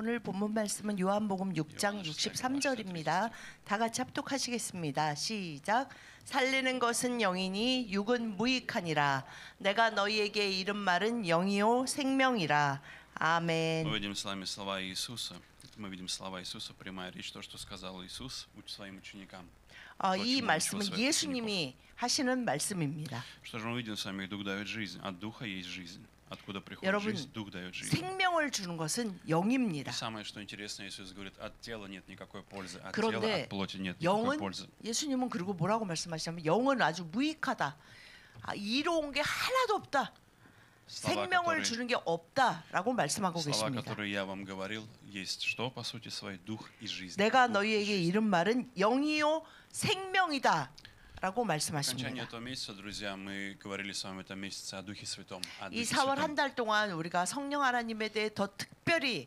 오늘 본문 말씀은 요한복음 6장 63절입니다. 다 같이 합독하시겠습니다. 시작. 살리는 것은 영이니 육은 무익하니라. 내가 너희에게 이른 말은 영이요 생명이라. 아멘. Мы видим с вами слова Иисуса. Мы видим слова Иисуса, прямая речь, то, что сказал Иисус своим ученикам. 이 말씀은 예수님이 하시는 말씀입니다. Что же мы видим с вами? Дух дает жизнь. От Духа есть жизнь. Откуда приходит 여러분, жизнь? Дух дает жизнь. 생명을 주는 것은 영입니다. И самое, что интересно, Иисус говорит, от тела нет никакой пользы, от тела, 그런데 от плоти нет никакой 영은 пользы. 예수님은 그리고 뭐라고 말씀하시냐면 영은 아주 무익하다. 이로운 게 하나도 없다. 생명을 주는 게 없다라고 말씀하고 Слова, 계십니다. которые я вам говорил, есть что, по сути своей, дух и жизнь. 내가 дух и 너희에게 жизнь. 이른 말은 영이요 생명이다라고 В окончании 말씀하십니다. этого месяца, друзья, мы говорили с вами в этом месяце о Духе Святом. О 이 Духе 4월 Святом. 한 달 동안 우리가 성령 하나님에 대해 더 특별히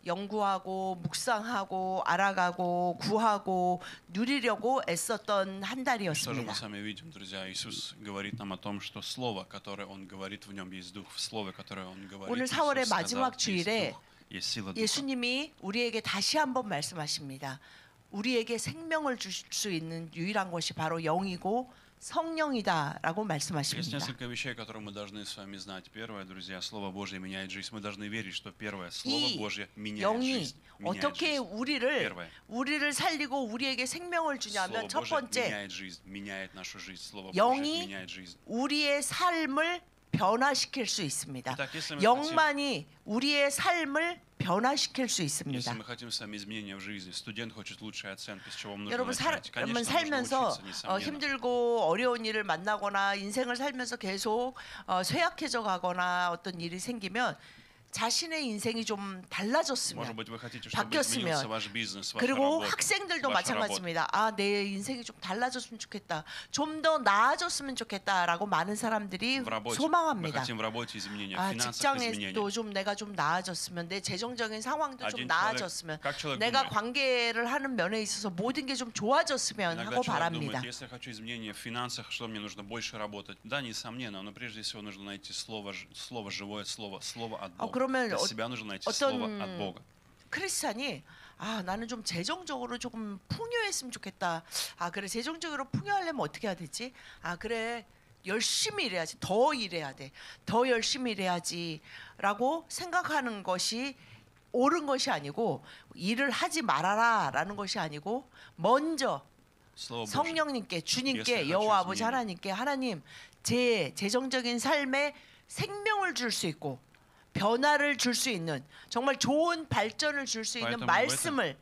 연구하고 묵상하고 알아가고 구하고 누리려고 애썼던 한 Что же мы 달이었습니다. с вами видим, друзья? Иисус говорит нам о том, что Слово, которое Он говорит, в нем есть Дух. В Слове, которое Он говорит, 오늘 Иисус 4월의 сказал, 마지막 есть 주일에 Дух, есть сила Духа. 예수님이 우리에게 다시 한번 말씀하십니다. 우리에게 생명을 줄 수 있는 유일한 것이 바로 영이고 성령이다라고 Есть 말씀하십니다. несколько вещей, которые мы должны с вами знать. Первое, друзья, Слово Божье меняет жизнь. Мы должны верить, что первое, Слово 이 Божье меняет 영이 жизнь. меняет 어떻게 жизнь. 우리를 살리고 우리에게 생명을 Слово 주냐면 첫 Божье 번째 меняет жизнь, меняет нашу жизнь. Слово Божье 영이 меняет жизнь. 우리의 삶을 변화시킬 수 있습니다. Итак, если мы 영만이 우리의 삶을 변화시킬 수 Если 있습니다. мы хотим сами изменения в жизни, студент хочет лучшие оценки, с чего вам нужно 여러분 начать? 여러분 Конечно, нужно 살면서 учиться, несомненно. 힘들고 어려운 일을 만나거나 인생을 살면서 계속 쇠약해져 가거나 어떤 일이 생기면 자신의 인생이 좀 달라졌으면 Может быть, вы хотите, чтобы изменился 바뀌었으면 ваш бизнес, ваша 그리고 работа, 학생들도 ваша работа. 마찬가지입니다. 내 인생이 좀 달라졌으면 좋겠다. 좀 더 나아졌으면 좋겠다라고 많은 사람들이 В работе. Мы 소망합니다. хотим в работе изменения, в финансах изменения. 직장에도 좀 내가 좀 나아졌으면 내 재정적인 상황도 좀 один 나아졌으면 как человек 내가 думает. 관계를 하는 면에 있어서 모든 게 좀 좋아졌으면 Иногда 하고 человек 바랍니다. думает, если я хочу изменения в финансах, что мне нужно больше работать? Да, несомненно, но прежде всего нужно найти слово живое, слово от Бога. 그러면 Для себя нужно найти слово от 어떤 Бога. 크리스찬이 나는 좀 재정적으로 조금 풍요했으면 좋겠다. 그래 재정적으로 풍요하려면 어떻게 해야 되지? 그래 열심히 일해야지. 더 일해야 돼. 더 열심히 일해야지라고 생각하는 것이 옳은 것이 아니고 일을 하지 말아라라는 것이 아니고 먼저 Слово Божье. 성령님께 주님께 예수 여호와 아버지 하나님. 하나님께 하나님 제 재정적인 삶에 생명을 줄 수 있고 변화를 줄 수 있는 정말 좋은 발전을 줄 수 있는 Поэтому 말씀을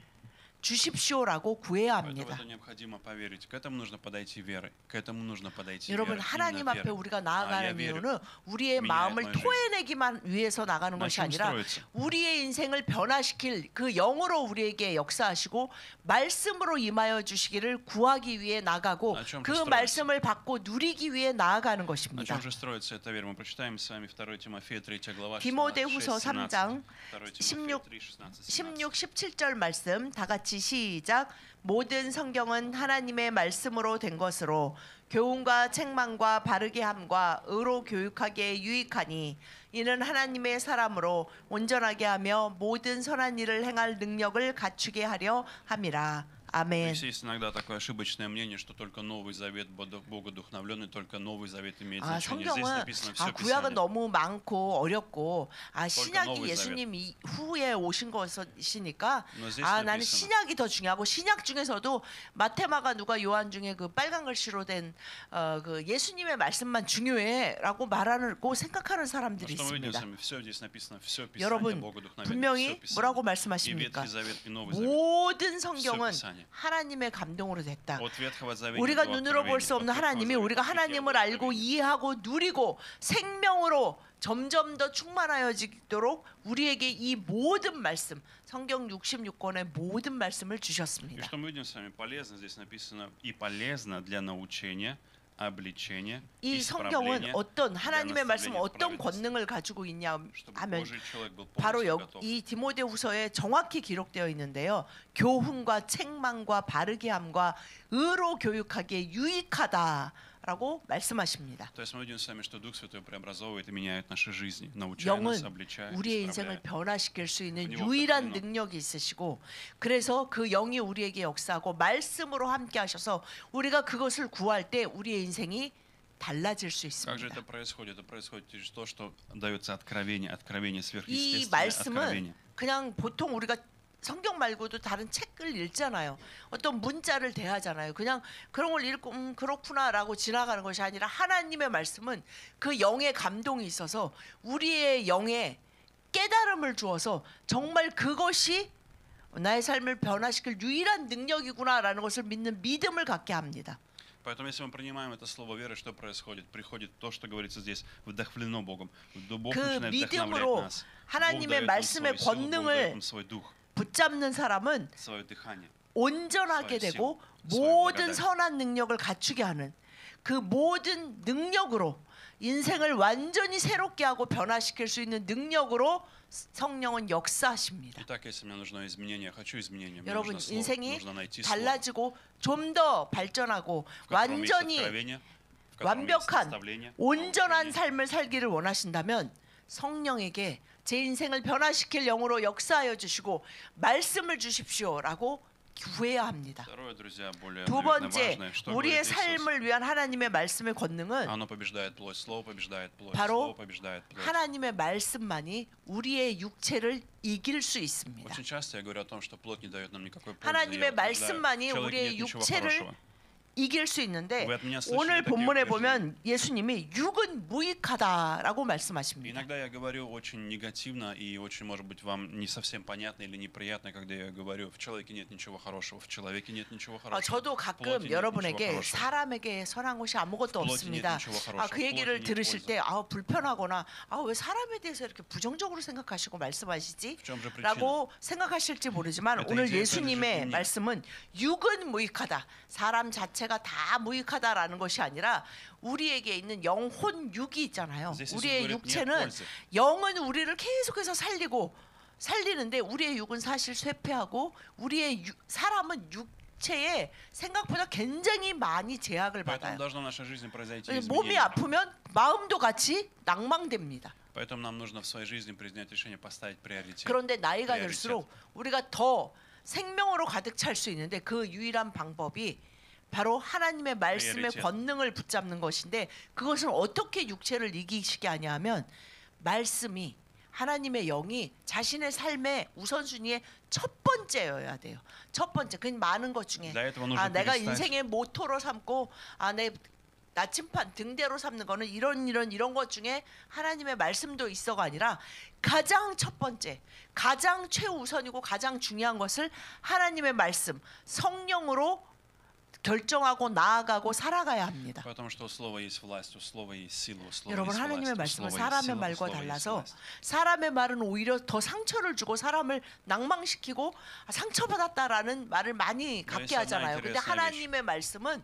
주십시오라고 구해야 Поэтому в 합니다. это необходимо поверить. К этому нужно подойти верой. К этому нужно подойти 여러분 верой. 하나님 Именно 앞에 верой. 우리가 Я 나아가는 верю. 이유는 우리의 미니아의 마음을 마음을 토해내기만 위해서 나가는 나 것이 지금 아니라 스트로이츠. 우리의 인생을 변화시킬 그 영으로 우리에게 역사하시고 말씀으로 임하여 주시기를 구하기 위해 나가고 나 좀 그 스트로이츠. 말씀을 받고 누리기 위해 나아가는 На 것입니다. чем же строится эта вера? Мы прочитаем с вами 2 Тимофея 3 глава 16, 디모데후서 16, 3장 2 16, Тимофея 3, 16, 16, 17절 말씀 다 같이 시작. 모든 성경은 하나님의 말씀으로 된 것으로 교훈과 책망과 바르게 함과 의로 교육하기에 유익하니 이는 하나님의 사람으로 온전하게 하며 모든 선한 일을 행할 능력을 갖추게 하려 함이라. 아멘. Здесь есть иногда такое ошибочное мнение, что только Новый Завет богодухновленный, только Новый Завет имеет значение. Здесь 성경은 написано все 구약은 Писание. 너무 많고 어렵고 신약이 новый 예수님 후에 오신 것이니까 Но здесь 나는 написано. 신약이 더 중요하고 신약 중에서도 마태마가 누가 요한 중에 그 빨간 글씨로 된 그 예수님의 말씀만 중요해라고 말하고 생각하는 사람들이 Что мы видим с 있습니다. вами? Все здесь написано, все Писание 여러분 богодухновенно, 분명히 все 뭐라고 Писание. И 말씀하십니까? Ветхий Завет, и Новый Завет. 모든 성경은 Все Писание. 하나님의 감동으로 됐다. От Ветхого Завета 우리가 до 눈으로 볼 수 Откровения, 없는 от Ветхого 하나님이 Завета 우리가 до 하나님을 알고 Откровения. 이해하고 누리고 생명으로 점점 더 충만하여지도록 우리에게 이 모든 말씀 성경 66권의 모든 말씀을 И 주셨습니다. что мы видим с вами? Полезно здесь написано и полезно для научения, обличения, 이 성경은 исправления, 어떤 для 하나님의 말씀 наставления в 어떤 праведности. 권능을 가지고 있냐 Чтобы 하면 Божий человек был 바로 полностью готов. 이 디모데후서에 정확히 기록되어 있는데요. 교훈과 책망과 바르게 함과 의로 교육하기에 유익하다. 라고 말씀하십니다. То есть мы видим с вами, что Дух Святой преобразовывает и меняет наши жизни, научая нас, 영은 обличая, 우리의 인생을 исправляя. 변화시킬 수 있는 그리고 유일한 그리고 능력이 있으시고 그래서 그 영이 우리에게 역사하고 말씀으로 함께 하셔서 우리가 그것을 구할 때 우리의 인생이 달라질 수 Как же это 있습니다. происходит? Это происходит через то, что дается откровение, откровение 이 сверхъестественное, 말씀은 откровение. 그냥 보통 우리가 성경 말고도 다른 책을 읽잖아요. 어떤 문자를 대하잖아요. 그냥 그런 걸 읽고 그렇구나라고 지나가는 것이 아니라 하나님의 말씀은 그 영의 감동이 있어서 우리의 영에 깨달음을 주어서 정말 그것이 나의 삶을 변화시킬 유일한 능력이구나라는 것을 믿는 믿음을 갖게 합니다. Поэтому, если мы принимаем это слово веры, что происходит? Приходит то, что говорится здесь, вдохновлено Богом. Бог 그 начинает вдохновлять 믿음으로 нас. Бог 하나님의 дает нам 말씀의 свою силу, Бог дает 권능을 нам свой дух, 붙잡는 사람은 свое дыхание. 온전하게 свою 되고 силу, свою 모든 благодать. 선한 능력을 갖추게 하는 그 모든 능력으로 인생을 완전히 새롭게 하고 변화시킬 수 있는 능력으로 성령은 역사하십니다. Итак, если мне нужно изменение, я хочу изменения, мне 여러분 нужно слово, 인생이 нужно найти слово, 달라지고 좀 더 발전하고 в котором есть 완전히 откровение, в котором есть 완벽한 наставление, 온전한 научение. 삶을 살기를 원하신다면 성령에게 제 인생을 변화시킬 영으로 역사하여 주시고 말씀을 주십시오라고 구해야 합니다. Второе, друзья, более, 두 наверное, 번째, важное, что 우리의 говорит Иисус. 삶을 위한 하나님의 말씀의 권능은 Оно побеждает плоть, слово побеждает плоть, 바로 слово побеждает плоть. 하나님의 말씀만이 우리의 육체를 이길 수 있습니다. Очень часто я говорю о том, что плоть не дает нам никакой пользы. 하나님의 Я утверждаю, 말씀만이 в человеке 우리의 нет ничего 육체를 хорошего. 이길 수 있는데 Вы от меня слышали 오늘 такие 본문에 утверждения. 보면 예수님이 육은 무익하다라고 말씀하십니다. Иногда я говорю очень негативно и очень, может быть, вам не совсем понятно или неприятно, когда я говорю, в человеке нет ничего хорошего, в человеке нет ничего хорошего. 저도 в 가끔 плоти нет 여러분에게 ничего хорошего. 사람에게 선한 것이 아무것도 В плоти нет 없습니다. ничего хорошего. 그 В 얘기를 плоти нет 들으실 пользы. 때 불편하거나 왜 사람에 대해서 이렇게 부정적으로 생각하시고 말씀하시지? В чем же причина? 라고 생각하실지 모르지만 Это 오늘 идея 예수님의 принадлежит мне. 말씀은 육은 무익하다. 사람 자체가 다 무익하다라는 것이 아니라 우리에게 있는 영혼 육이 있잖아요. Здесь Иисус 우리의 говорит, нет 육체는 пользы. 영은 우리를 계속해서 살리는데 우리의 육은 사실 쇠폐하고 사람은 육체에 생각보다 굉장히 많이 제약을 Поэтому 받아요. должна в нашей жизни произойти 몸이 изменение. 아프면 마음도 같이 낭망됩니다. Поэтому нам нужно в своей жизни принять решение поставить приоритет. 그런데 나이가 приоритет. 들수록 우리가 더 생명으로 가득 찰 수 있는데 그 유일한 방법이 바로 하나님의 말씀의 priorитет. 권능을 붙잡는 것인데 그것을 어떻게 육체를 이기시게 하냐면 말씀이 하나님의 영이 자신의 삶의 우선순위의 첫 번째여야 돼요. 첫 번째. 그 많은 것 중에 Для этого нужно 내가 перестать 인생의 모토로 삼고 내 나침반 등대로 삼는 거는 이런 것 중에 하나님의 말씀도 있어가 아니라 가장 첫 번째, 가장 최우선이고 가장 중요한 것을 하나님의 말씀, 성령으로 결정하고 나아가고 살아가야 합니다. Потому что у слова есть власть, у слова есть сила, у слова 여러분 есть 하나님의 власть, у 말씀은 слова есть 사람의 сила, у 말과 слова есть 달라서 власть. 사람의 말은 오히려 더 상처를 주고 사람을 낭망시키고 상처받았다라는 말을 많이 갖게 하잖아요. 근데 하나님의 말씀은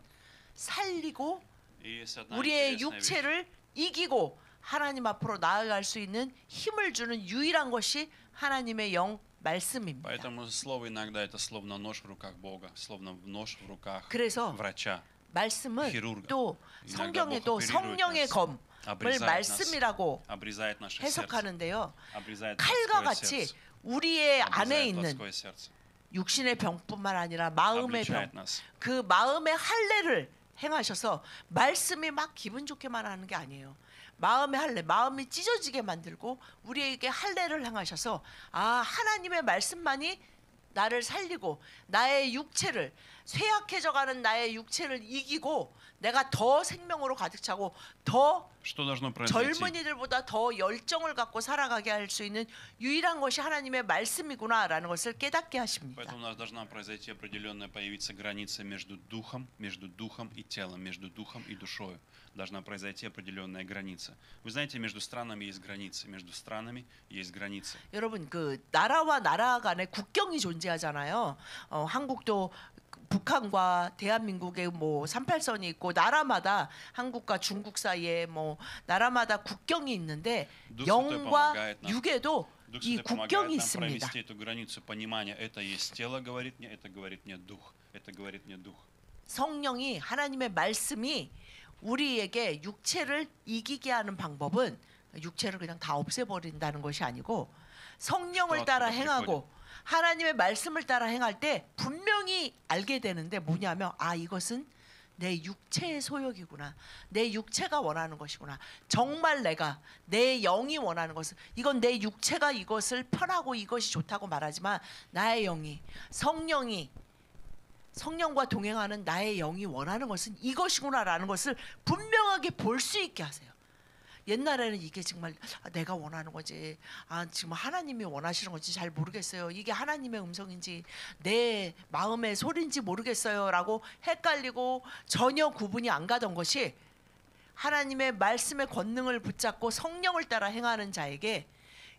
살리고 И есть одна 우리의 интересная вещь. 육체를 이기고 하나님 앞으로 나아갈 수 있는 힘을 주는 유일한 것이 하나님의 영 말씀입니다. Поэтому слово иногда это словно нож в руках Бога, словно нож в руках 그래서 врача. 말씀은 хирурга. 또 Иногда 성경에도 Бог оперирует 성령의 нас, 검을 обрезает нас, 말씀이라고 обрезает наше сердце, 해석하는데요. обрезает 칼과 плотское 같이 сердце, 우리의 안에 обрезает 있는 плотское сердце, 육신의 병뿐만 아니라 마음의 병, обличает нас. 그 마음의 할례를 행하셔서 말씀이 막 기분 좋게만 하는 게 아니에요. 마음의 할례, 마음이 찢어지게 만들고 우리에게 할례를 행하셔서 하나님의 말씀만이 나를 살리고 나의 육체를 쇠약해져가는 나의 육체를 이기고 내가 더 생명으로 가득 차고 더 Что должно произойти? 젊은이들보다 더 열정을 갖고 살아가게 할 수 있는 유일한 것이 하나님의 말씀이구나라는 것을 깨닫게 하십니다. Поэтому у нас должна произойти определенная появиться граница между духом и телом, между духом и душой. Должна произойти определенная граница. Вы знаете, между странами есть границы, между странами есть границы. 여러분 그 나라와 나라 간에 국경이 존재하잖아요. 한국도 북한과 대한민국의 38선이 있고 나라마다 한국과 중국 사이에 나라마다 국경이 있는데 영과 육에도 Дух 이 Святой помогает 국경이 нам 있습니다. провести эту границу понимания. Это есть тело, говорит мне, это говорит мне дух. Это говорит мне дух. 성령이 하나님의 말씀이 우리에게 육체를 이기게 하는 방법은 육체를 그냥 다 없애버린다는 것이 아니고 성령을 따라 행하고 하나님의 말씀을 따라 행할 때 분명히 알게 되는데 뭐냐면 아 이것은 내 육체의 소욕이구나. 내 육체가 원하는 것이구나. 정말 내가 내 영이 원하는 것은 이건 내 육체가 이것을 편하고 이것이 좋다고 말하지만 나의 영이 성령과 동행하는 나의 영이 원하는 것은 이것이구나라는 것을 분명하게 볼 수 있게 하세요. 옛날에는 이게 정말 내가 원하는 거지, 지금 하나님이 원하시는 건지 잘 모르겠어요. 이게 하나님의 음성인지 내 마음의 소리인지 모르겠어요라고 헷갈리고 전혀 구분이 안 가던 것이 하나님의 말씀의 권능을 붙잡고 성령을 따라 행하는 자에게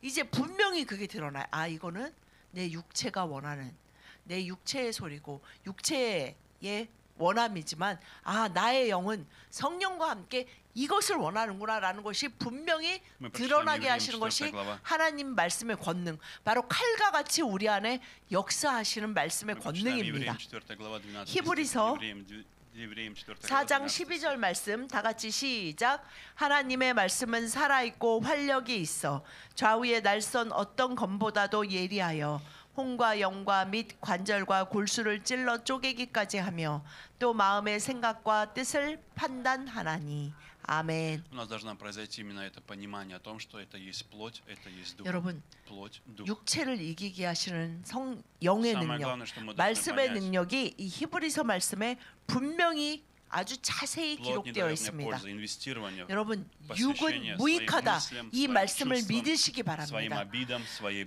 이제 분명히 그게 드러나요. 아 이거는 내 육체가 원하는 내 육체의 소리고 육체의 원함이지만 아 나의 영은 성령과 함께 이것을 원하는구나라는 것이 분명히 드러나게 하시는 것이 하나님 말씀의 권능, 바로 칼과 같이 우리 안에 역사하시는 말씀의 권능입니다. 히브리서 4장 12절 말씀 다 같이 시작. 하나님의 말씀은 살아있고 활력이 있어 좌우의 날선 어떤 검보다도 예리하여 혼과 영과 및 관절과 골수를 찔러 쪼개기까지 하며 또 마음의 생각과 뜻을 판단하나니. 아멘. У нас должна произойти именно это понимание о том, что это есть плоть, это есть дух. 여러분, плоть, дух. 육체를 이기게 하시는 영의 능력, 말씀의 능력이 이 히브리서 말씀에 분명히 아주 자세히 기록되어 있습니다. 여러분, 육은 무익하다. 이 말씀을 믿으시기 바랍니다.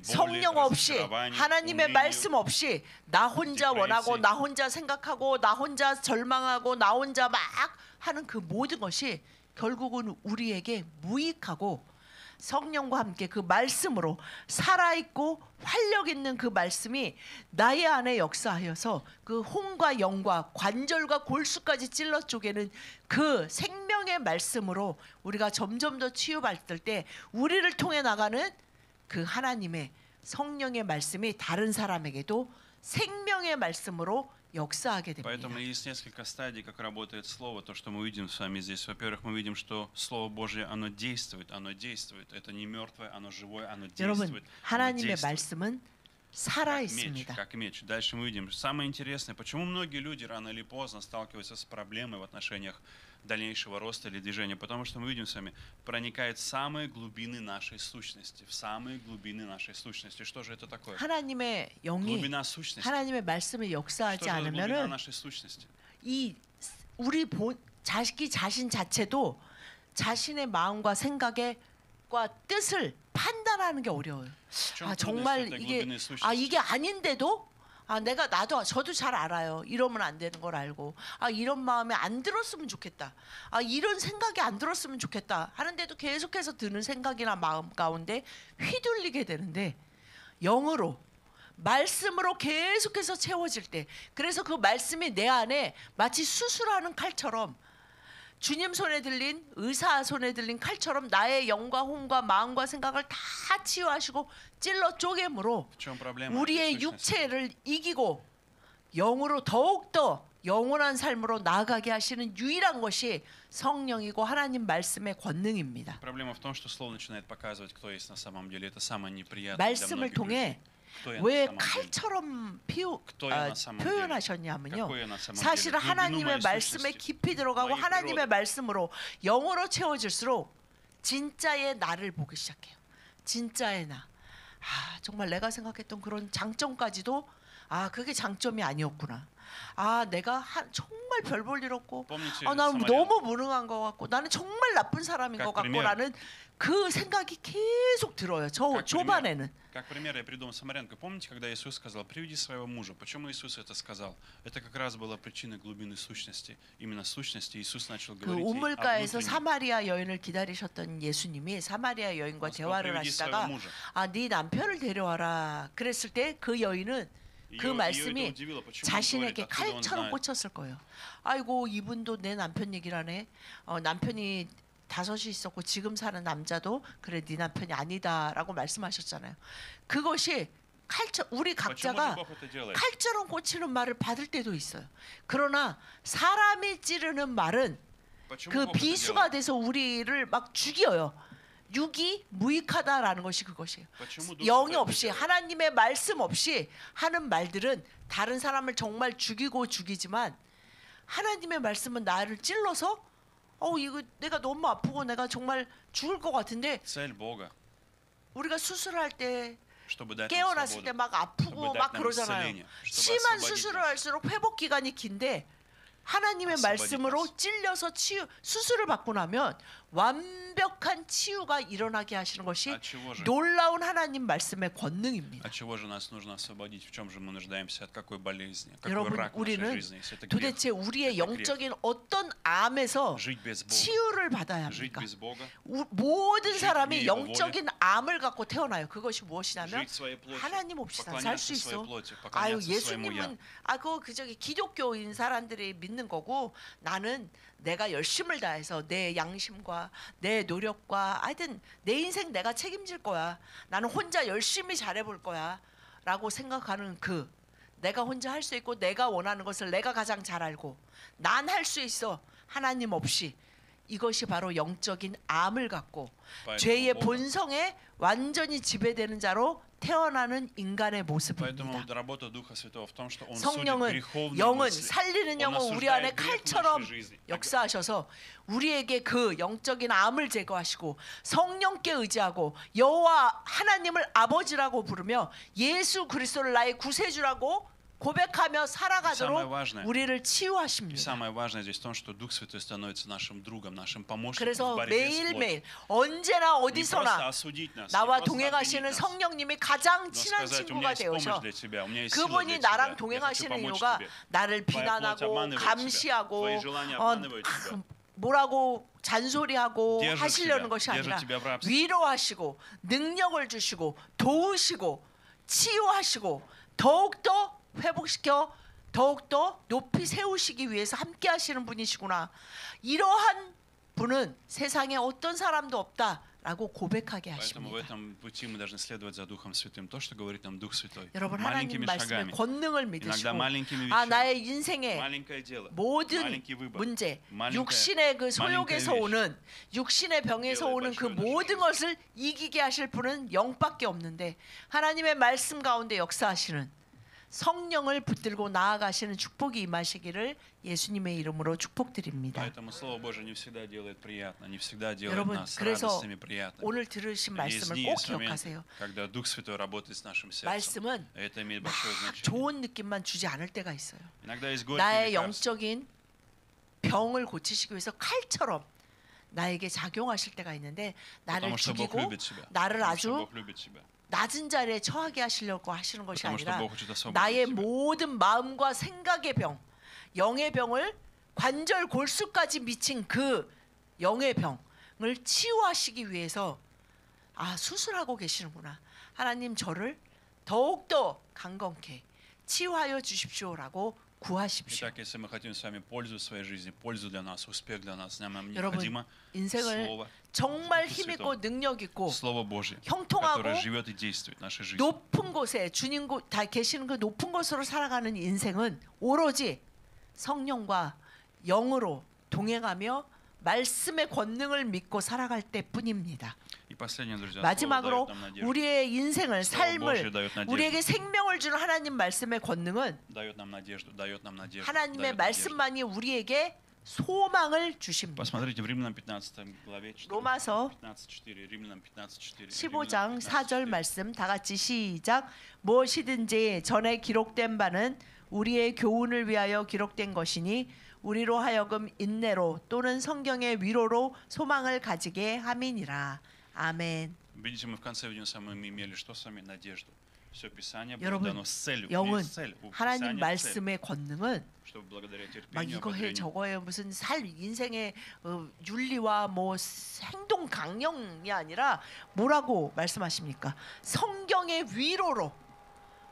성령 없이 하나님의 말씀 없이 나 혼자 원하고 나 혼자 생각하고 나 혼자 절망하고 나 혼자 막 하는 그 모든 것이 결국은 우리에게 무익하고 성령과 함께 그 말씀으로 살아있고 활력 있는 그 말씀이 나의 안에 역사하여서 그 혼과 영과 관절과 골수까지 찔러 쪼개는 그 생명의 말씀으로 우리가 점점 더 치유받을 때 우리를 통해 나가는 그 하나님의 성령의 말씀이 다른 사람에게도 생명의 말씀으로 역사하게 됩니다. Поэтому есть несколько стадий, как работает Слово. То, что мы увидим с вами здесь. Во-первых, мы видим, что Слово Божье, оно действует. Это не мертвое, оно живое, оно 여러분, действует. 하나님의 말씀은 살아 있습니다. Как меч. Дальше мы видим. Самое интересное, почему многие люди рано или поздно сталкиваются с проблемой в отношениях дальнейшего роста или движения, потому что мы видим с вами, проникает в самые глубины нашей сущности, в самые глубины нашей сущности. Что же это такое? 하나님의 영이 глубина сущности. 하나님의 말씀을 역사하지 않으면은 이 우리 자기 자신 자체도 자신의 마음과 생각과 뜻을 판단하는 게 어려워요. 정말 이게 아닌데도 저도 잘 알아요. 이러면 안 되는 걸 알고 이런 마음에 안 들었으면 좋겠다. 이런 생각이 안 들었으면 좋겠다 하는데도 계속해서 드는 생각이나 마음 가운데 휘둘리게 되는데 영으로 말씀으로 계속해서 채워질 때 그래서 그 말씀이 내 안에 마치 수술하는 칼처럼 주님 손에 들린 의사 손에 들린 칼처럼 나의 영과 혼과 마음과 생각을 다 치유하시고 찔러 쪼개므로 우리의 육체를 이기고 영으로 더욱더 영원한 삶으로 나아가게 하시는 유일한 것이 성령이고 하나님 말씀의 권능입니다. 말씀을 통해 왜 칼처럼 표현하셨냐면요. 사실 하나님의 말씀에 깊이 들어가고 하나님의 말씀으로 영어로 채워질수록 진짜의 나를 보기 시작해요. 진짜의 나. 정말 내가 생각했던 그런 장점까지도 그게 장점이 아니었구나. 내가 정말 별 볼 일 없고 나는 너무 무능한 것 같고 나는 정말 나쁜 사람인 것 같고라는 그 생각이 계속 들어요. 초반에는. Как пример, я приведу Самарянку. Помните, когда Иисус сказал: «Приведи своего мужа». Почему Иисус это сказал? Это как раз была причина глубины сущности. Именно сущности Иисус начал говорить ей о 우물가에서 사마리아 여인을 기다리셨던 예수님이 사마리아 여인과 대화를 하시다가 네 남편을 데려와라 그랬을 때 그 여인은 그 말씀이 자신에게 칼처럼 꽂혔을 거예요. 아이고 이분도 내 남편 얘기를 하네. 남편이 5이 있었고 지금 사는 남자도 그래 네 남편이 아니다라고 말씀하셨잖아요. 그것이 우리 각자가 칼처럼 꽂히는 말을 받을 때도 있어요. 그러나 사람이 찌르는 말은 Почему 그 Бог это 비수가 делает? 돼서 우리를 막 죽여요. 육이 무익하다라는 것이 그것이에요. Почему Дух 영이 Святой это 없이 делает? 하나님의 말씀 없이 하는 말들은 다른 사람을 정말 죽이고 죽이지만 하나님의 말씀은 나를 찔러서 이거 내가 너무 아프고 내가 정말 죽을 것 같은데 Цель Бога, 우리가 수술할 때 чтобы dать нам 깨어났을 свободу, 때 막 아프고 чтобы 막 dать нам 그러잖아요. исцеление, чтобы 심한 освободить 수술을 нас. 할수록 회복 기간이 긴데 하나님의 освободить 말씀으로 нас. 찔려서 수술을 받고 나면 완벽한 치유가 일어나게 하시는 것이 От чего же? 놀라운 하나님 말씀의 권능입니다. От чего же нас нужно освободить? В чем же мы нуждаемся? От какой болезни? Какой 여러분, рак в нашей 우리는 жизни? Если это грех. 도대체 우리의 это грех. 영적인 어떤 암에서 Jить без Бога. 치유를 받아야 Жить 합니까? без Бога. 모든 Жить 사람이 вне Его 영적인 암을 갖고 태어나요. 그것이 무엇이냐면 Жить своей плотью. 하나님 없이 살 수 Поклоняться своей 있어. плоти. 아유 Поклоняться своему я. 예수님은 그 저기 기독교인 사람들이 믿는 거고 나는 내가 열심을 다해서 내 양심과 내 노력과 하여튼 내 인생 내가 책임질 거야. 나는 혼자 열심히 잘해볼 거야. 라고 생각하는 내가 혼자 할 수 있고 내가 원하는 것을 내가 가장 잘 알고 난 할 수 있어. 하나님 없이. 이것이 바로 영적인 암을 갖고 죄의 본성에 완전히 지배되는 자로 태어나는 인간의 Поэтому 모습입니다. работа Духа Святого в том, что Он судит 성령은 греховные 영은 мысли. 살리는 Он 영은 우리 안에 осуждает грех в 칼처럼 нашей жизни. 역사하셔서 우리에게 그 영적인 암을 제거하시고 성령께 의지하고 여호와 하나님을 아버지라고 부르며 예수 그리스도를 나의 구세주라고 고백하며 살아가도록 우리를 И 치유하십니다. самое важное здесь в том, что Дух Святой становится нашим другом, нашим помощником в 그래서 борьбе с плотью. 매일매일 언제나 Не просто 어디서나 осудить нас, не 나와 просто 동행하시는 обвинить нас, 성령님이 가장 но 친한 сказать, у 친구가 меня есть помощь 되어서 для тебя, у меня есть сила 그분이 для тебя, 나랑 я хочу 동행하시는 помочь 이유가 тебе. 나를 Твоя плоть 비난하고 обманывает тебя, 감시하고 твои желания обманывают тебя. 뭐라고 잔소리하고 держит 하시려는 тебя, 것이 держит 아니라 тебя в рабстве. 위로하시고 능력을 주시고 도우시고 치유하시고 더욱더 회복시켜 더욱더 높이 세우시기 위해서 함께 하시는 분이시구나. 이러한 분은 세상에 어떤 사람도 없다라고 고백하게 Поэтому в 하십니다. этом пути мы должны следовать за Духом Святым. То, что говорит нам Дух Святой. 여러분 하나님 Маленькими 말씀의 шагами, 권능을 믿으시고 иногда маленькими 나의 вещами. 인생에 Маленькое дело, 모든 маленький выбор. 문제, 마ленькая- 육신의 그 소욕에서 마ленькая 오는 육신의 병에서 делает 오는 그 большое 모든 отношение. 것을 이기게 하실 분은 영밖에 없는데 하나님의 말씀 가운데 역사하시는 성령을 붙들고 나아가시는 축복이 임하시기를 예수님의 이름으로 축복드립니다. Поэтому Слово Божие не всегда делает приятно, не всегда делает 여러분 нас 그래서 радостными, приятными. 오늘 들으신 Есть 말씀을 дни, 꼭 есть моменты, 기억하세요. когда Дух Святой работает с нашим сердцем. 말씀은 Это имеет 막 большое значение. 좋은 느낌만 주지 않을 때가 있어요. Иногда есть горькие 나의 лекарства. 영적인 병을 고치시기 위해서 칼처럼 나에게 작용하실 때가 있는데 나를 Потому что Бог 죽이고 любит тебя. 나를 Потому что 아주 Бог любит тебя. 낮은 자리에 처하게 하시려고 하시는 것이 Потому что 아니라 Бог хочет освободить 나의 тебя. 모든 마음과 생각의 병, 영의 병을 관절 골수까지 미친 그 영의 병을 치유하시기 위해서 수술하고 계시는구나. 하나님 저를 더욱더 강건케 치유하여 주십시오라고 구하십시오. Итак, если мы хотим с вами пользу в своей жизни, пользу для нас, успех для нас, нам 여러분 необходимо 인생을 Слово, 정말 Духа 힘있고 Святого. 능력 있고 Слово Божье, 형통하고 которое живет и действует в нашей жизни. 높은 곳에 주님 다 계시는 그 높은 곳으로 살아가는 인생은 오로지 성령과 영으로 동행하며 말씀의 권능을 믿고 살아갈 때뿐입니다. И последнее, друзья, Слово 마지막으로 дает нам надежду. 우리의 인생을 Слово Божье 삶을 дает надежду. 우리에게 생명을 주는 하나님 말씀의 권능은 Дает нам надежду, дает нам надежду. 하나님의 дает надежду. 말씀만이 우리에게 소망을 주십니다. Посмотрите в Римлянам 15 главе 4. 로마서 15:4. Римлянам 15:4. 15장 4절 말씀 다 같이 시작. 무엇이든지 전에 기록된 바는 우리의 교훈을 위하여 기록된 것이니 우리로 하여금 인내로 또는 성경의 위로로 소망을 가지게 함이니라. 아멘. Видите, мы в конце видим, мы имели что с вами? Надежду. Все Писание было 여러분, дано с целью. 영은 Есть цель. У 하나님 Писания цель. 말씀의 권능은 Чтобы благодаря 막 терпению, 이거 해 ободрению, 저거 해 무슨 인생의 윤리와 뭐 행동 강령이 아니라 뭐라고 말씀하십니까? 성경의 위로로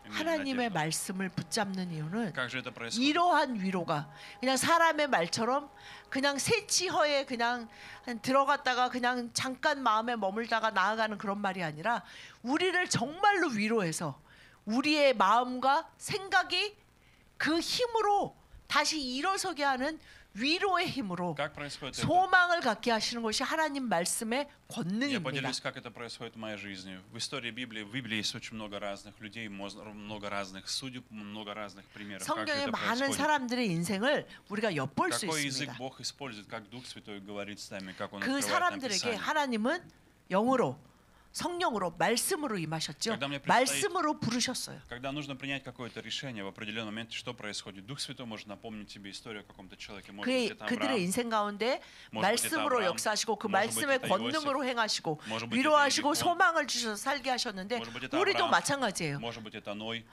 иметь 하나님의 надежду. 말씀을 붙잡는 이유는 Как же это происходит? 이러한 위로가 그냥 사람의 말처럼 그냥 새치허에 그냥 들어갔다가 그냥 잠깐 마음에 머물다가 나아가는 그런 말이 아니라 우리를 정말로 위로해서 우리의 마음과 생각이 그 힘으로 다시 일어서게 하는 위로의 힘으로 Как происходит это? 소망을 갖게 하시는 것이 하나님 말씀의 Я 권능입니다. поделюсь, как это происходит в моей жизни. В истории Библии, в Библии есть очень много разных людей, много разных судеб, много разных примеров, как 성경의 это 많은 происходит. 사람들의 인생을 우리가 엿볼 수 Какой язык 있습니다. Бог использует, как Дух Святой говорит с нами, как Он 그 открывает нам 사람들에게 Писание. 하나님은 영으로 성령으로 말씀으로 임하셨죠. Когда мне предстоит- 말씀으로 부르셨어요. Когда нужно принять какое-то решение в определенном моменте, что происходит? Дух Святой может напомнить тебе историю о каком-то человеке. Может быть, это 그들의 Авраам, 인생 가운데 может быть, это 말씀으로 Авраам, 역사하시고 그 может быть, 말씀의 это 권능으로 행하시고 может быть, это 위로하시고 Иерихон, 소망을 주셔서 살게 하셨는데 может быть, это 우리도 Авраам, 마찬가지예요. может быть, это Ной.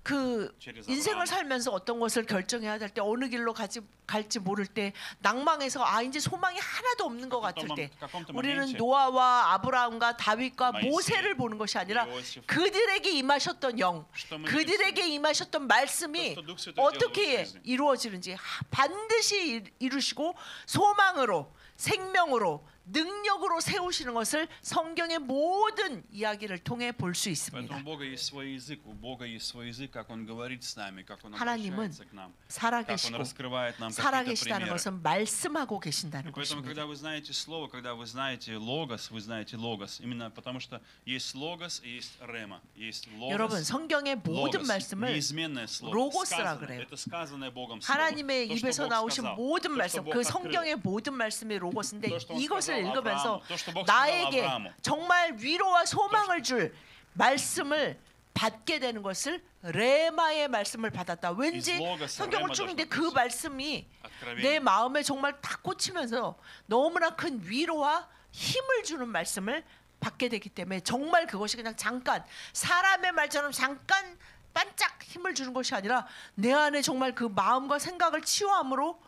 그 через 인생을 Авраама. 살면서 어떤 것을 결정해야 될 때 어느 길로 갈지 모를 때 낭망해서 이제 소망이 하나도 없는 것 같을 때 каком-то 우리는 моменте 노아와 아브라함과 다윗과 모이세, 모세를 보는 것이 아니라 이오세프, 그들에게 임하셨던 영, что мы 그들에게 임하셨던 말씀이 또 Дух Святой делал в 어떻게 их жизни. 이루어지는지 반드시 이루시고 소망으로 생명으로 능력으로 세우시는 것을 성경의 모든 이야기를 통해 볼 수 있습니다. Поэтому у Бога есть свой язык, у Бога есть свой язык, как Он говорит с нами, как Он 하나님은 обращается к нам, как Он 살아계시고 раскрывает нам какие-то 살아계시다는 примеры. 것은 말씀하고 계신다는 Поэтому, 것입니다. когда вы знаете слово, когда вы знаете логос, именно потому что есть логос и есть рема, есть 여러분 логос, 성경의 모든 логос, 말씀을 неизменное слово, 로고스라 сказанное, 그래요. это сказанное Богом слово, 하나님의 то, что 입에서 Бог 나오신 сказал, 모든 то, 말씀, что Бог 그 открыл. 성경의 모든 말씀이 로고스인데 또 что он 이것을 сказал 읽으면서 아브라함у, 또 что Бог сказал 나에게 아브라함у. 정말 위로와 소망을 줄 말씀을 받게 되는 것을 레마의 말씀을 받았다. 왠지 Из логоса 성경을 레마 쭉 읽는데 должно 그 быть. 말씀이 Откровение. 내 마음에 정말 탁 꽂히면서 너무나 큰 위로와 힘을 주는 말씀을 받게 되기 때문에 정말 그것이 그냥 잠깐 사람의 말처럼 잠깐 반짝 힘을 주는 것이 아니라 내 안에 정말 그 마음과 생각을 치유함으로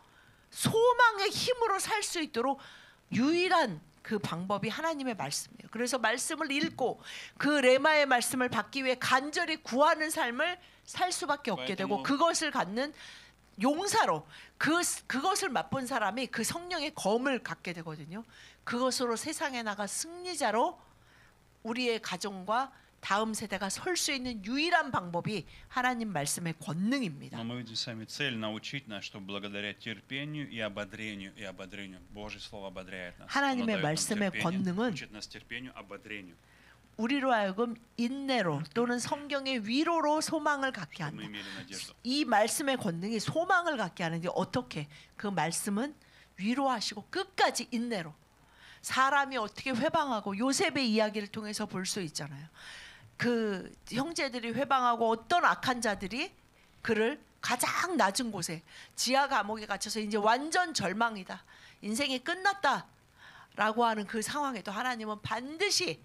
소망의 힘으로 살 수 있도록 유일한 그 방법이 하나님의 말씀이에요. 그래서 말씀을 읽고 그 레마의 말씀을 받기 위해 간절히 구하는 삶을 살 수밖에 없게 되고 그것을 갖는 용사로 그것을 맛본 사람이 그 성령의 검을 갖게 되거든요. 그것으로 세상에 나가 승리자로 우리의 가정과 다음 세대가 설 수 있는 유일한 방법이 하나님 말씀의 권능입니다. Но мы видим сами цель научить нас, что благодаря терпению и ободрению, Божье Слово ободряет нас. Оно 하나님의 дает нам 말씀의 терпение, 권능은 учит нас терпению, ободрению. 우리로 하여금 인내로 또는 성경의 위로로 소망을 갖게 Мы 한다. имели надежду. 이 말씀의 권능이 소망을 갖게 하는데 어떻게? 그 말씀은 위로하시고 끝까지 인내로. 사람이 어떻게 회방하고 요셉의 이야기를 통해서 볼 수 있잖아요. 그 형제들이 회방하고 어떤 악한 자들이 그를 가장 낮은 곳에 지하 감옥에 갇혀서 이제 완전 절망이다. 인생이 끝났다라고 하는 그 상황에도 하나님은 반드시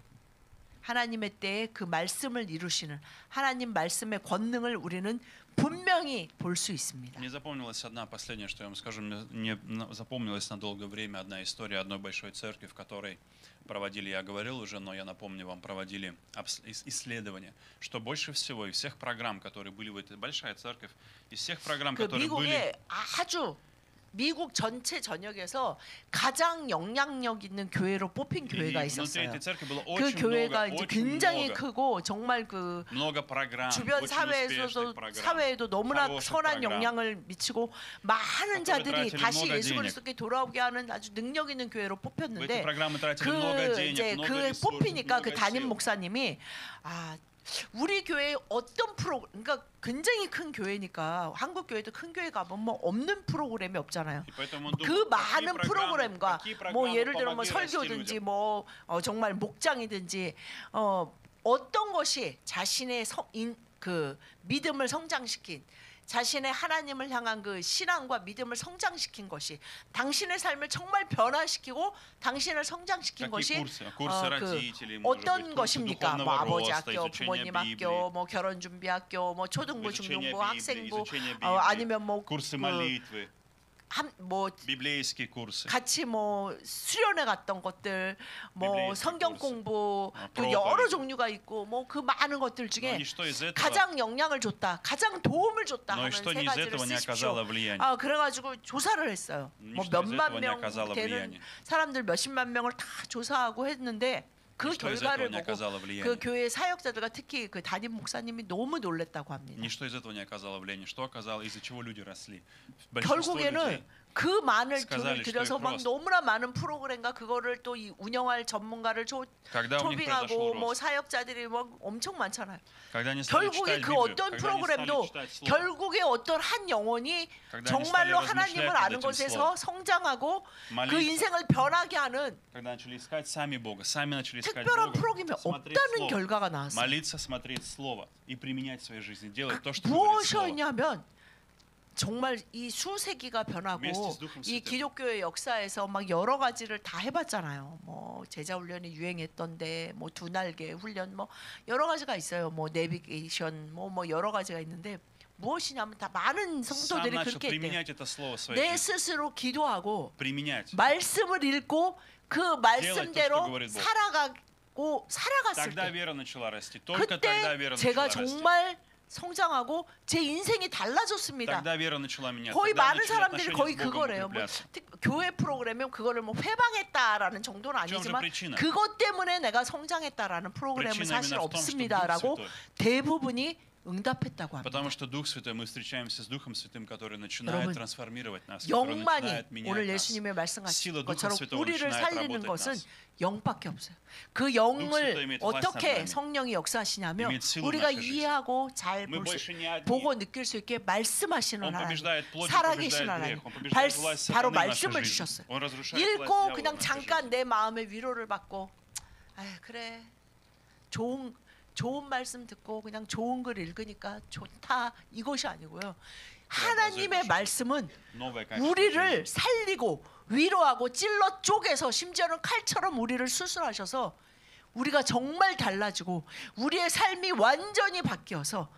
하나님의 때에 그 말씀을 이루시는 하나님 말씀의 권능을 우리는 분명히 볼 수 있습니다. Мне запомнилась одна последняя, что я вам скажу. Мне запомнилась на долгое время одна история одной большой церкви, в которой проводили, я говорил уже, но я напомню вам, проводили исследования, что больше всего из всех программ, которые были в этой большой церковь, из всех программ, 그 которые были... 미국의 아주 미국 전체 전역에서 가장 영향력 있는 교회로 뽑힌 교회가 И внутри 있었어요. этой церкви было 그 очень 교회가 много, 이제 очень 굉장히 много, 크고 정말 그 много программ, 주변 очень 사회에서도 успешных программ, 사회에도 너무나 хороших 선한 программ. 영향을 미치고 많은 которые 자들이 тратили 다시 много 예수 денег. 그리스도께 돌아오게 하는 아주 능력 있는 교회로 В эти 뽑혔는데 программы тратили 그 много денег, 이제 много 그 ресурсов, 뽑히니까 그 много 담임 сил. 목사님이 우리 교회 어떤 그러니까 굉장히 큰 교회니까 한국 교회도 큰 교회 가면 뭐 없는 프로그램이 없잖아요. И поэтому он 그 думал, 많은 프로그램과 какие 뭐 программы 예를 들어 뭐 помогли расти 설교든지 людям. 뭐 정말 목장이든지 어떤 것이 자신의 그 믿음을 성장시킨 자신의 하나님을 향한 그 신앙과 믿음을 성장시킨 것이 당신의 삶을 정말 변화시키고 당신을 성장시킨 Какие 것이 курсы родителей, может быть, 어떤 курсы 것입니까? 뭐 духовного 아버지 роста, 학교, изучения 부모님 Библии, 학교, 뭐 결혼 준비 학교, 뭐 초등부, изучение 중등부, Библии, 학생부, изучение Библии, 아니면 뭐 курсы молитвы, 뭐 библейские курсы. 같이 뭐 수련회 갔던 것들, 뭐 비블리스틱 성경 코스, 공부 또 프로пов이드. 여러 종류가 있고 뭐 그 많은 것들 Но 중에 ничто из этого, 가장 영향을 줬다, 가장 도움을 줬다 но 하는 ничто 세 из 가지를 этого не 쓰십시오. оказало влияния. 그래가지고 조사를 했어요. 뭐 ничто из 몇만 этого не 명 оказало 되는 влияния. 사람들 몇십만 명을 다 조사하고 했는데 그 ничто из этого 결과를 не 보고 оказало 그 влияния. 교회 사역자들과 특히 그 담임 목사님이 너무 놀랬다고 합니다. Ничто из этого не оказало влияния. Что оказало, из-за чего люди росли? Большинство 결국에는 людей 그 많은 сказали, 돈을 что 들여서 их 막 рост. 너무나 많은 프로그램과 그거를 또 이 운영할 전문가를 Когда у них произошел 초빙하고 뭐 рост, 사역자들이 뭐 엄청 많잖아요. когда они стали 결국에 читать 그 Библию, 어떤 когда они стали 프로그램도 читать Слово, 결국에 어떤 한 영혼이 когда они стали 정말로 размышлять 하나님을 над 아는 этим 것에서 словом, 성장하고 그 молиться, 인생을 변하게 하는 когда начали искать сами Бога, сами начали искать 특별한 Бога, 프로그램이 смотреть 없다는 Слово, 결과가 나왔어요. молиться, смотреть Слово и применять в своей жизни, делать то, что говорит Слово. 무엇이었냐면 정말 이 수세기가 변하고 Вместе с Духом 이 Святым. 기독교의 역사에서 막 여러 가지를 다 해봤잖아요. 뭐 제자 훈련이 유행했던데, 뭐 두 날개 훈련, 뭐 여러 가지가 있어요. 뭐 내비게이션, 뭐 여러 가지가 있는데 무엇이냐면 다 많은 Сам 성도들이 начал 그렇게 했대요. применять это Слово в своей 내 жизни. 스스로 기도하고 Применять. 말씀을 읽고 그 말씀대로 говорит Бог. 살아갔을 Тогда 때 вера начала расти. Только тогда 그때 вера 제가 начала расти. 정말 성장하고 제 인생이 달라졌습니다. Тогда вера начала меняться. 거의 Тогда 많은 начали 사람들이 отношения 거의 с Богом 그거래요. 뭐 укрепляться. 교회 프로그램이면 그거를 뭐 회방했다라는 정도는 чем же 아니지만 причина? 그것 때문에 내가 성장했다라는 프로그램은 Причина 사실 именно в том, что Дух 없습니다라고 Святой. 대부분이 응답했다고 합니다. Потому что Дух Святой, мы встречаемся с Духом Святым, который начинает 여러분, трансформировать нас, который 영만이 начинает 오늘 менять нас. 예수님의 말씀하신 Сила Духа 것처럼 Святого 우리를 начинает 살리는 работать в 것은 нас. 영밖에 없어요. 그 Святой 영을 имеет власть над 어떻게 нами. 성령이 역사하시냐면 Имеет силу в 우리가 нашей жизни. 이해하고 잘 Мы 볼 수, больше не одни. 보고 느낄 수 있게 말씀하시는 Он 하나님, побеждает плоть, 살아계신 побеждает 하나님, грех, он побеждает власть 바로 сатаны в нашей 말씀을 жизни. 주셨어요. Он разрушает власть 읽고 дьявола в 그냥 нашей 잠깐 жизни. 내 마음의 위로를 받고, 아 그래 좋은 말씀 듣고 그냥 좋은 글 읽으니까 좋다 이것이 아니고요. 하나님의 말씀은 Новое качество 우리를 жизни. 살리고 위로하고 찔러 쪼개서 심지어는 칼처럼 우리를 수술하셔서 우리가 정말 달라지고 우리의 삶이 완전히 바뀌어서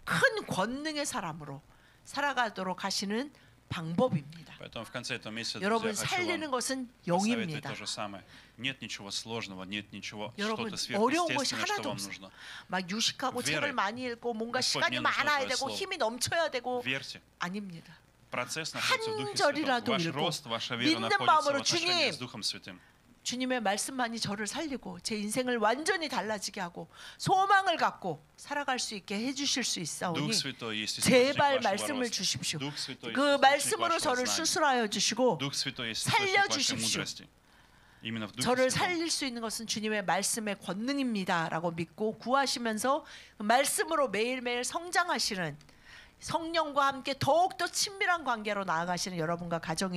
큰 권능의 사람으로 살아가도록 하시는 방법입니다. Поэтому в конце этого месяца, 여러분 друзья, хочу 살리는 вам 것은 посоветовать 영입니다. то же самое. Нет ничего сложного, нет ничего 여러분 что-то 어려운 것이 сверхъестественное, что 하나도 вам 없어요. нужно. 막 유식하고 веры. 책을 많이 읽고 뭔가 Господь, 시간이 мне нужно 많아야 твое 되고 слово. 힘이 넘쳐야 되고 Верьте. 아닙니다. Процесс находится в Духе 절이라도 Святом. Ваш 읽고 рост, ваша вера 믿는 находится в 마음으로 отношении 주님, с Духом Святым. 주님의 말씀만이 저를 살리고 제 인생을 완전히 달라지게 하고 소망을 갖고 살아갈 수 있게 해주실 수 있사오니 Дух Святой есть источник 제발 вашего 말씀을 роста. 주십시오. Дух Святой есть 그 источник 말씀으로 вашего 저를 знания. 수술하여 주시고 Дух Святой есть источник вашей 살려주십시오. мудрости. Именно в Духе 저를 Святом. 살릴 수 있는 것은 주님의 말씀의 권능입니다라고 믿고 구하시면서 그 말씀으로 매일매일 성장하시는 성령과 함께 더욱더 친밀한 관계로 나아가시는 여러분과 가정이